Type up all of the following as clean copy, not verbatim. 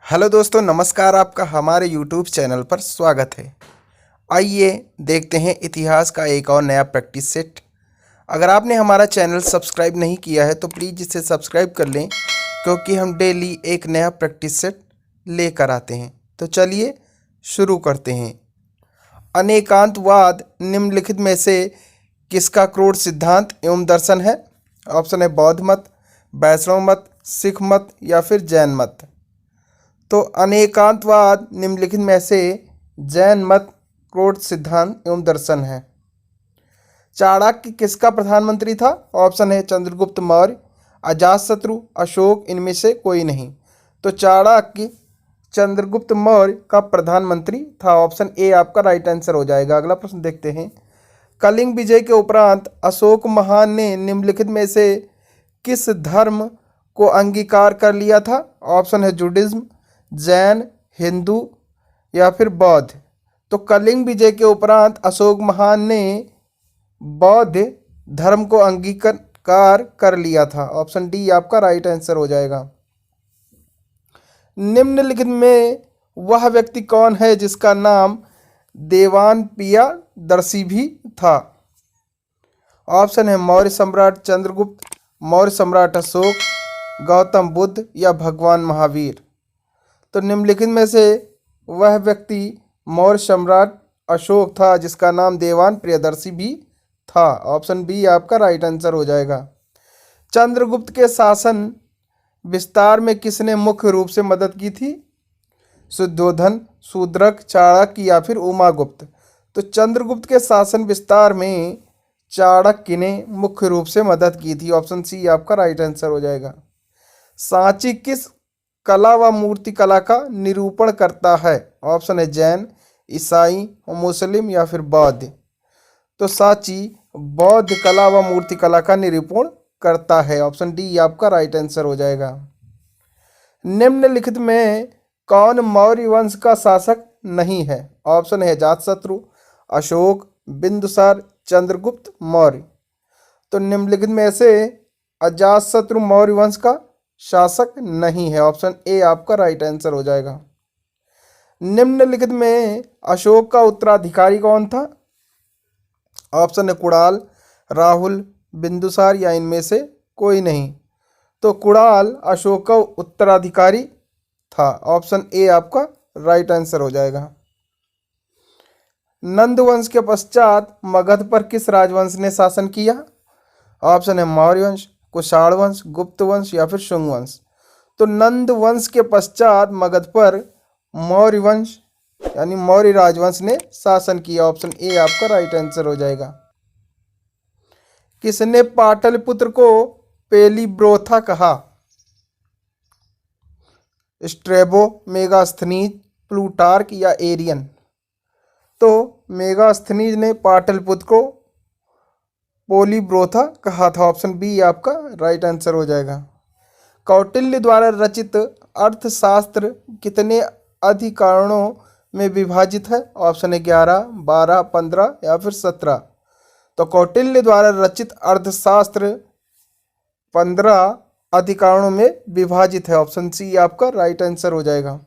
Hello दोस्तों, नमस्कार। आपका हमारे यूट्यूब चैनल पर स्वागत है। आइए देखते हैं इतिहास का एक और नया प्रैक्टिस सेट। अगर आपने हमारा चैनल सब्सक्राइब नहीं किया है तो प्लीज़ इसे सब्सक्राइब कर लें, क्योंकि हम डेली एक नया प्रैक्टिस सेट लेकर आते हैं। तो चलिए शुरू करते हैं। अनेकांतवाद निम्नलिखित में से किसका क्रोध सिद्धांत एवं दर्शन है? ऑप्शन है बौद्ध मत, वैष्णव मत, सिख मत या फिर जैन मत। तो अनेकांतवाद निम्नलिखित में से जैन मत क्रोध सिद्धांत एवं दर्शन है। चाणक्य किसका प्रधानमंत्री था? ऑप्शन है चंद्रगुप्त मौर्य, अजातशत्रु, अशोक, इनमें से कोई नहीं। तो चाणक्य चंद्रगुप्त मौर्य का प्रधानमंत्री था। ऑप्शन ए आपका राइट आंसर हो जाएगा। अगला प्रश्न देखते हैं। कलिंग विजय के उपरांत अशोक महान ने निम्नलिखित में से किस धर्म को अंगीकार कर लिया था? ऑप्शन है जुडिज्म, जैन, हिंदू या फिर बौद्ध। तो कलिंग विजय के उपरांत अशोक महान ने बौद्ध धर्म को अंगीकार कर लिया था। ऑप्शन डी आपका राइट आंसर हो जाएगा। निम्नलिखित में वह व्यक्ति कौन है जिसका नाम देवान प्रियदर्शी भी था? ऑप्शन है मौर्य सम्राट चंद्रगुप्त, मौर्य सम्राट अशोक, गौतम बुद्ध या भगवान महावीर। तो निम्नलिखित में से वह व्यक्ति मौर्य सम्राट अशोक था जिसका नाम देवान प्रियदर्शी भी था। ऑप्शन बी आपका राइट आंसर हो जाएगा। चंद्रगुप्त के शासन विस्तार में किसने मुख्य रूप से मदद की थी? शुद्धोधन, शूद्रक, चाणक्य या फिर उमागुप्त। तो चंद्रगुप्त के शासन विस्तार में चाणक्य ने मुख्य रूप से मदद की थी। ऑप्शन सी आपका राइट आंसर हो जाएगा। सांची किस कला व मूर्ति कला का निरूपण करता है? ऑप्शन है जैन, ईसाई, मुस्लिम या फिर बौद्ध। तो सांची बौद्ध कला व मूर्ति कला का निरूपण करता है। ऑप्शन डी आपका राइट आंसर हो जाएगा। निम्नलिखित में कौन मौर्य वंश का शासक नहीं है? ऑप्शन है अजातशत्रु, अशोक, बिंदुसार, चंद्रगुप्त मौर्य। तो निम्नलिखित में से अजातशत्रु मौर्य वंश का शासक नहीं है। ऑप्शन ए आपका राइट आंसर हो जाएगा। निम्नलिखित में अशोक का उत्तराधिकारी कौन था? ऑप्शन है कुणाल, राहुल, बिंदुसार या इनमें से कोई नहीं। तो कुणाल अशोक का उत्तराधिकारी था। ऑप्शन ए आपका राइट आंसर हो जाएगा। नंद वंश के पश्चात मगध पर किस राजवंश ने शासन किया? ऑप्शन है मौर्य वंश, कुषाण वंश, गुप्त वंश या फिर शुंग वंश। तो नंद वंश के पश्चात मगध पर मौर्य वंश यानी मौर्य राजवंश ने शासन किया। ऑप्शन ए आपका राइट आंसर हो जाएगा। किसने पाटलिपुत्र को पेलिब्रोथा कहा? स्ट्रेबो, मेगास्थनीज, प्लूटार्क या एरियन। तो मेगास्थनीज ने पाटलिपुत्र को पोलिब्रोथा कहा था। ऑप्शन बी आपका राइट आंसर हो जाएगा। कौटिल्य द्वारा रचित अर्थशास्त्र कितने अधिकरणों में विभाजित है? ऑप्शन है 11, 12, 15 या फिर 17। तो कौटिल्य द्वारा रचित अर्थशास्त्र 15 अधिकरणों में विभाजित है। ऑप्शन सी आपका राइट आंसर हो जाएगा।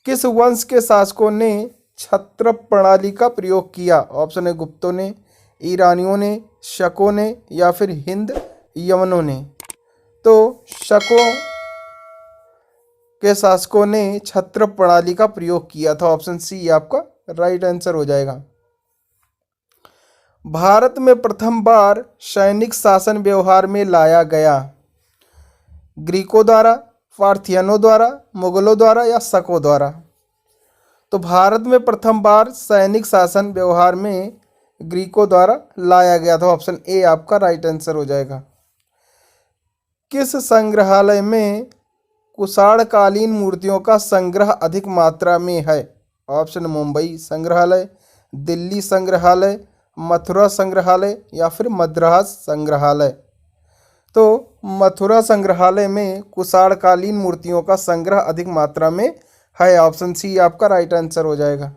किस वंश के शासकों ने छत्र प्रणाली का प्रयोग किया? ऑप्शन है गुप्तों ने, ईरानियों ने, शकों ने या फिर हिंद यवनों ने। तो शकों के शासकों ने छत्र प्रणाली का प्रयोग किया था। ऑप्शन सी आपका राइट आंसर हो जाएगा। भारत में प्रथम बार सैनिक शासन व्यवहार में लाया गया? ग्रीकों द्वारा, पार्थियनों द्वारा, मुगलों द्वारा या शकों द्वारा। तो भारत में प्रथम बार सैनिक शासन व्यवहार में ग्रीकों द्वारा लाया गया था। ऑप्शन ए आपका राइट आंसर हो जाएगा। किस संग्रहालय में कुषाणकालीन मूर्तियों का संग्रह अधिक मात्रा में है? ऑप्शन मुंबई संग्रहालय, दिल्ली संग्रहालय, मथुरा संग्रहालय या फिर मद्रास संग्रहालय। तो मथुरा संग्रहालय में कुषाणकालीन मूर्तियों का संग्रह अधिक मात्रा में है। ऑप्शन सी आपका राइट आंसर हो जाएगा।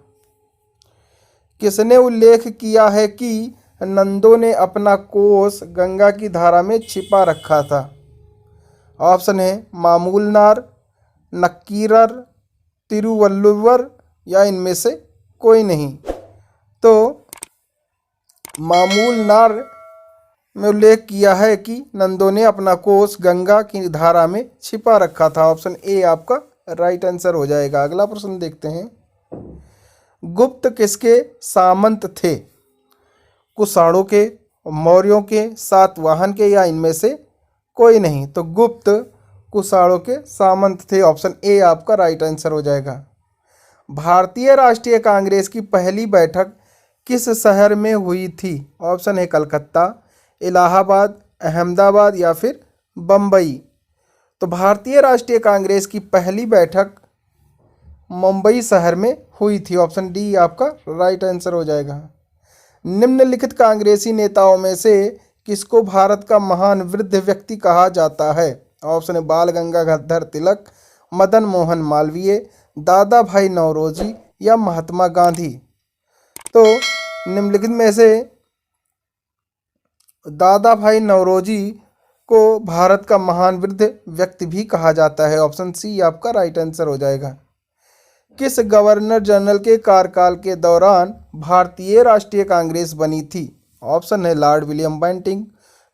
किसने उल्लेख किया है कि नंदों ने अपना कोष गंगा की धारा में छिपा रखा था? ऑप्शन है मामूलनार, नक्कीरर, तिरुवल्लुवर या इनमें से कोई नहीं। तो मामूल नार में उल्लेख किया है कि नंदों ने अपना कोष गंगा की धारा में छिपा रखा था। ऑप्शन ए आपका राइट आंसर हो जाएगा। अगला प्रश्न देखते हैं। गुप्त किसके सामंत थे? कुषाणों के, मौर्यों के, सातवाहन के या इनमें से कोई नहीं। तो गुप्त कुषाणों के सामंत थे। ऑप्शन ए आपका राइट आंसर हो जाएगा। भारतीय राष्ट्रीय कांग्रेस की पहली बैठक किस शहर में हुई थी? ऑप्शन ए कलकत्ता, इलाहाबाद, अहमदाबाद या फिर बम्बई। तो भारतीय राष्ट्रीय कांग्रेस की पहली बैठक मुंबई शहर में हुई थी। ऑप्शन डी आपका राइट आंसर हो जाएगा। निम्नलिखित कांग्रेसी नेताओं में से किसको भारत का महान वृद्ध व्यक्ति कहा जाता है? ऑप्शन ए बाल गंगाधर तिलक, मदन मोहन मालवीय, दादा भाई नौरोजी या महात्मा गांधी। तो निम्नलिखित में से दादा भाई नौरोजी को भारत का महान वृद्ध व्यक्ति भी कहा जाता है। ऑप्शन सी आपका राइट आंसर हो जाएगा। किस गवर्नर जनरल के कार्यकाल के दौरान भारतीय राष्ट्रीय कांग्रेस बनी थी? ऑप्शन है Lord William Bentinck,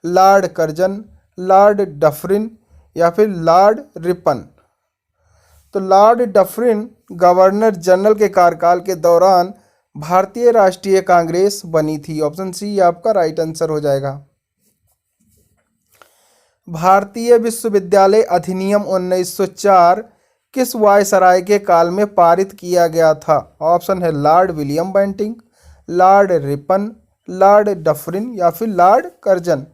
Lord Curzon, Lord Dufferin या फिर लॉर्ड रिपन। तो लॉर्ड डफरिन गवर्नर जनरल के कार्यकाल के दौरान भारतीय राष्ट्रीय कांग्रेस बनी थी। ऑप्शन सी आपका राइट आंसर हो जाएगा। भारतीय विश्वविद्यालय अधिनियम 1904 किस वायसराय के काल में पारित किया गया था? ऑप्शन है Lord William Bentinck, Lord Ripon, Lord Dufferin या फिर लॉर्ड कर्जन।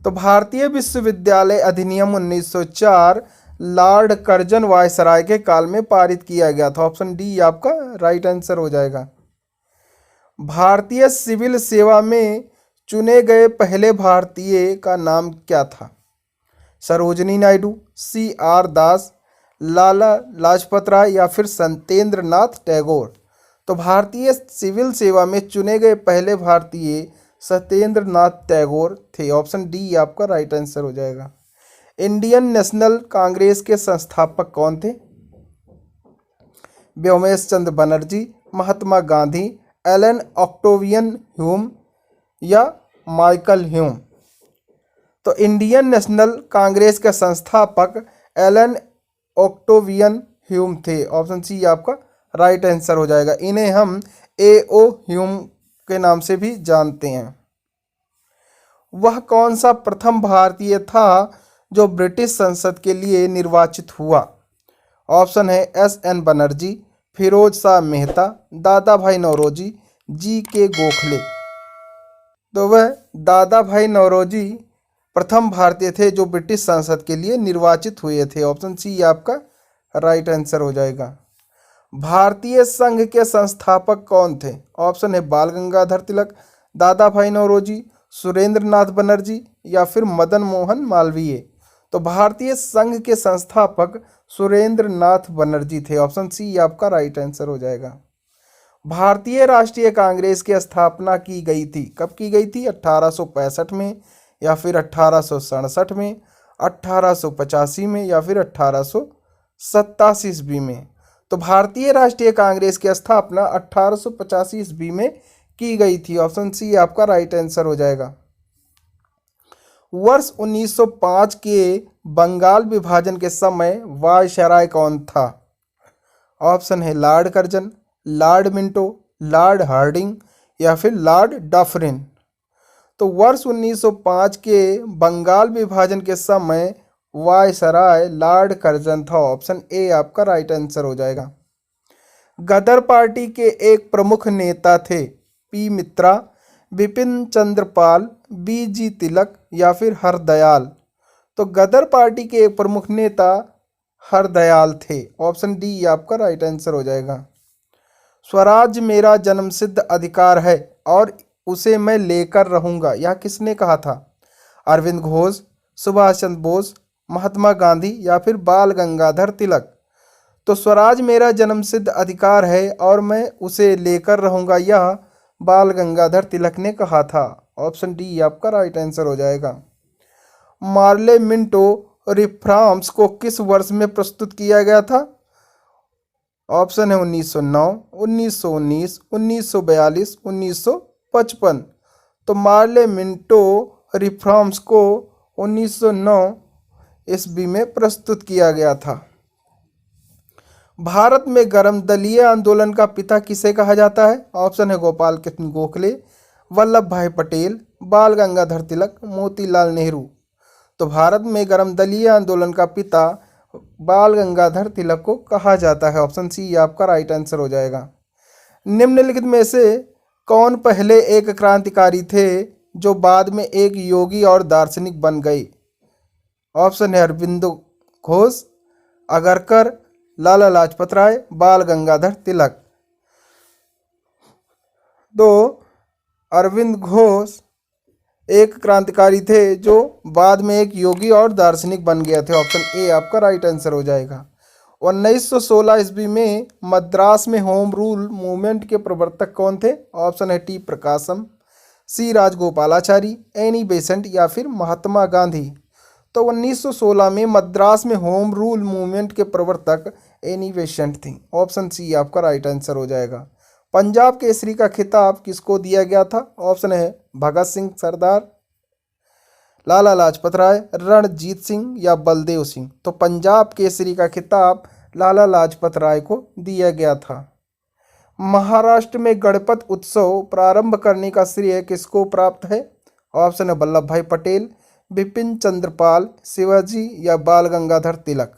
तो भारतीय विश्वविद्यालय अधिनियम 1904 लॉर्ड कर्जन वायसराय के काल में पारित किया गया था। ऑप्शन डी आपका राइट आंसर हो जाएगा। भारतीय सिविल सेवा में चुने गए पहले भारतीय का नाम क्या था? सरोजिनी नायडू, सी आर दास, लाला लाजपत राय या फिर सत्येंद्र नाथ टैगोर। तो भारतीय सिविल सेवा में चुने गए पहले भारतीय सत्येंद्र नाथ टैगोर थे। ऑप्शन डी आपका राइट आंसर हो जाएगा। इंडियन नेशनल कांग्रेस के संस्थापक कौन थे? व्योमेश चंद्र Banerjee, Mahatma Gandhi, Elon Octavian Hume या माइकल ह्यूम। तो इंडियन नेशनल कांग्रेस के संस्थापक एलन ऑक्टेवियन ह्यूम थे। ऑप्शन सी आपका राइट आंसर हो जाएगा। इन्हें हम ए.ओ. ह्यूम के नाम से भी जानते हैं। वह कौन सा प्रथम भारतीय था जो ब्रिटिश संसद के लिए निर्वाचित हुआ? ऑप्शन है एस.एन. बनर्जी, फिरोज शाह मेहता, दादा भाई नौरोजी, जी.के. गोखले। तो वह दादा भाई नौरोजी प्रथम भारतीय थे जो ब्रिटिश संसद के लिए निर्वाचित हुए थे। ऑप्शन सी आपका राइट आंसर हो जाएगा। भारतीय संघ के संस्थापक कौन थे? ऑप्शन है बाल गंगाधर तिलक, दादा भाई नौरोजी, सुरेंद्र नाथ बनर्जी या फिर मदन मोहन मालवीय। तो भारतीय संघ के संस्थापक सुरेंद्र नाथ बनर्जी थे। ऑप्शन सी आपका राइट आंसर हो जाएगा। भारतीय राष्ट्रीय कांग्रेस की स्थापना की गई थी, कब की गई थी? 1865 में या फिर 1867 में, 1885 में या फिर 1887 ईस्वी में। तो भारतीय राष्ट्रीय कांग्रेस की स्थापना 1885 ईस्वी में की गई थी। ऑप्शन सी आपका राइट आंसर हो जाएगा। वर्ष 1905 के बंगाल विभाजन के समय वायसराय कौन था? ऑप्शन है Lord Curzon, Lord Minto, Lord Hardinge या फिर लॉर्ड डफरिन। तो वर्ष 1905 के बंगाल विभाजन के समय वायसराय लॉर्ड कर्जन था। ऑप्शन ए आपका राइट आंसर हो जाएगा। गदर पार्टी के एक प्रमुख नेता थे पी मित्रा, बिपिन चंद्र पाल, बी.जी. तिलक या फिर हरदयाल। तो गदर पार्टी के एक प्रमुख नेता हरदयाल थे। ऑप्शन डी आपका राइट आंसर हो जाएगा। स्वराज मेरा जन्मसिद्ध अधिकार है और उसे मैं लेकर रहूंगा, यह किसने कहा था? अरविंद घोष, सुभाष चंद्र बोस, महात्मा गांधी या फिर बाल गंगाधर तिलक। तो स्वराज मेरा जन्मसिद्ध अधिकार है और मैं उसे लेकर रहूंगा, यह बाल गंगाधर तिलक ने कहा था। ऑप्शन डी आपका राइट आंसर हो जाएगा। मार्ले मिंटो रिफॉर्म्स को किस वर्ष में प्रस्तुत किया गया था? ऑप्शन है 1909, 1919, 1942, 1955। तो मार्ले मिंटो रिफॉर्म्स को 1909 ईस्वी में प्रस्तुत किया गया था। भारत में गर्म दलीय आंदोलन का पिता किसे कहा जाता है? ऑप्शन है गोपाल कृष्ण गोखले, वल्लभ भाई पटेल, बाल गंगाधर तिलक, मोतीलाल नेहरू। तो भारत में गर्म दलीय आंदोलन का पिता बाल गंगाधर तिलक को कहा जाता है। ऑप्शन सी आपका राइट आंसर हो जाएगा। निम्नलिखित में से कौन पहले एक क्रांतिकारी थे जो बाद में एक योगी और दार्शनिक बन गए? ऑप्शन है अरविंदो घोष, अगरकर, लाला लाजपत राय, बाल गंगाधर तिलक। तो अरविंद घोष एक क्रांतिकारी थे जो बाद में एक योगी और दार्शनिक बन गया थे। ऑप्शन ए आपका राइट आंसर हो जाएगा। 1916 ईस्वी में मद्रास में होम रूल मूवमेंट के प्रवर्तक कौन थे? ऑप्शन है टी प्रकाशम, सी राजगोपालाचारी, एनी बेसेंट या फिर महात्मा गांधी। तो 1916 में मद्रास में होम रूल मूवमेंट के प्रवर्तक एनी बेसेंट थी। ऑप्शन सी आपका राइट आंसर हो जाएगा। पंजाब केसरी का खिताब किसको दिया गया था? ऑप्शन है भगत सिंह, सरदार, लाला लाजपत राय, रणजीत सिंह या बलदेव सिंह। तो पंजाब केसरी का खिताब लाला लाजपत राय को दिया गया था। महाराष्ट्र में गणपत उत्सव प्रारंभ करने का श्रेय किसको प्राप्त है? ऑप्शन है वल्लभ भाई पटेल, बिपिन चंद्र पाल, शिवाजी या बाल गंगाधर तिलक।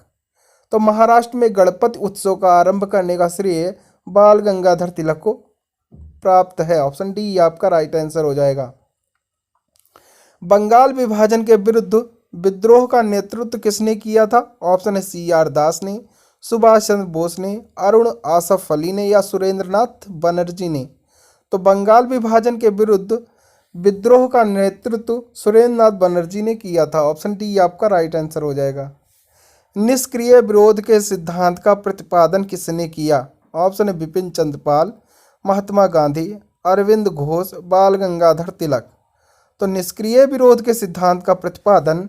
तो महाराष्ट्र में गणपति उत्सव का आरंभ करने का श्रेय बाल गंगाधर तिलक को प्राप्त है। ऑप्शन डी आपका राइट आंसर हो जाएगा। बंगाल विभाजन के विरुद्ध विद्रोह का नेतृत्व किसने किया था? ऑप्शन है सी आर दास ने, सुभाष चंद्र बोस ने, अरुण आसफ अली ने या सुरेंद्रनाथ बनर्जी ने। तो बंगाल विभाजन के विरुद्ध विद्रोह का नेतृत्व सुरेंद्रनाथ बनर्जी ने किया था। ऑप्शन डी आपका राइट आंसर हो जाएगा। निष्क्रिय विरोध के सिद्धांत का प्रतिपादन किसने किया? ऑप्शन है बिपिन चंद्र पाल, महात्मा गांधी, अरविंद घोष, बाल गंगाधर तिलक। तो निष्क्रिय विरोध के सिद्धांत का प्रतिपादन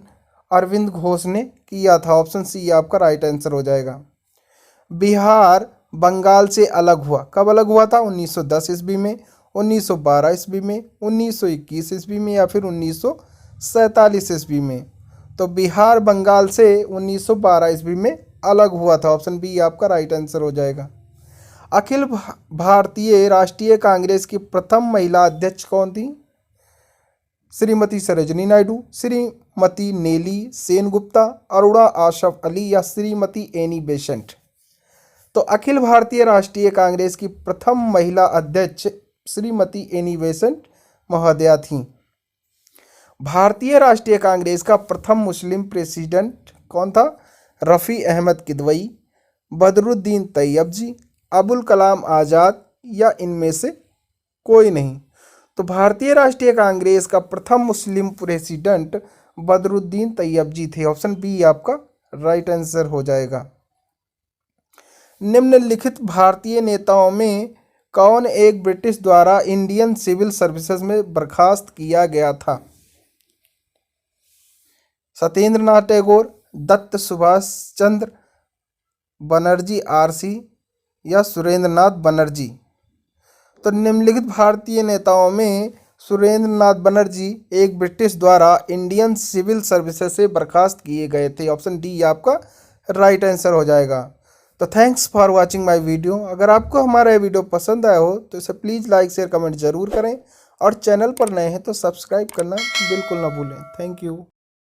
अरविंद घोष ने किया था। ऑप्शन सी आपका राइट आंसर हो जाएगा। बिहार बंगाल से अलग हुआ, कब अलग हुआ था? 1910 ईस्वी में, 1912 ईस्वी में, 1921 ईस्वी में या फिर 1947 ईस्वी में। तो बिहार बंगाल से 1912 ईस्वी में अलग हुआ था। ऑप्शन बी आपका राइट आंसर हो जाएगा। अखिल भारतीय राष्ट्रीय कांग्रेस की प्रथम महिला अध्यक्ष कौन थी? श्रीमती सरोजिनी नायडू, श्रीमती नेली सेनगुप्ता, अरुणा आसफ अली या श्रीमती एनी बेसेंट। तो अखिल भारतीय राष्ट्रीय कांग्रेस की प्रथम महिला अध्यक्ष श्रीमती एनी बेसेंट महोदया थीं। भारतीय राष्ट्रीय कांग्रेस का प्रथम मुस्लिम प्रेसिडेंट कौन था? रफ़ी अहमद किदवई, बदरुद्दीन तैयबजी, अबुल कलाम आज़ाद या इनमें से कोई नहीं। तो भारतीय राष्ट्रीय कांग्रेस का प्रथम मुस्लिम प्रेसिडेंट बदरुद्दीन तैयबजी थे। ऑप्शन बी आपका राइट आंसर हो जाएगा। निम्नलिखित भारतीय नेताओं में कौन एक ब्रिटिश द्वारा इंडियन सिविल सर्विसेज में बर्खास्त किया गया था? सत्येंद्र नाथ टैगोर, दत्त सुभाष चंद्र बनर्जी आरसी या सुरेंद्रनाथ बनर्जी। तो निम्नलिखित भारतीय नेताओं में सुरेंद्रनाथ बनर्जी एक ब्रिटिश द्वारा इंडियन सिविल सर्विसेज से बर्खास्त किए गए थे। ऑप्शन डी आपका राइट आंसर हो जाएगा। तो thanks for watching my video. अगर आपको हमारा ये वीडियो पसंद आया हो तो इसे प्लीज़ लाइक शेयर कमेंट ज़रूर करें और चैनल पर नए हैं तो सब्सक्राइब करना बिल्कुल ना भूलें। Thank you.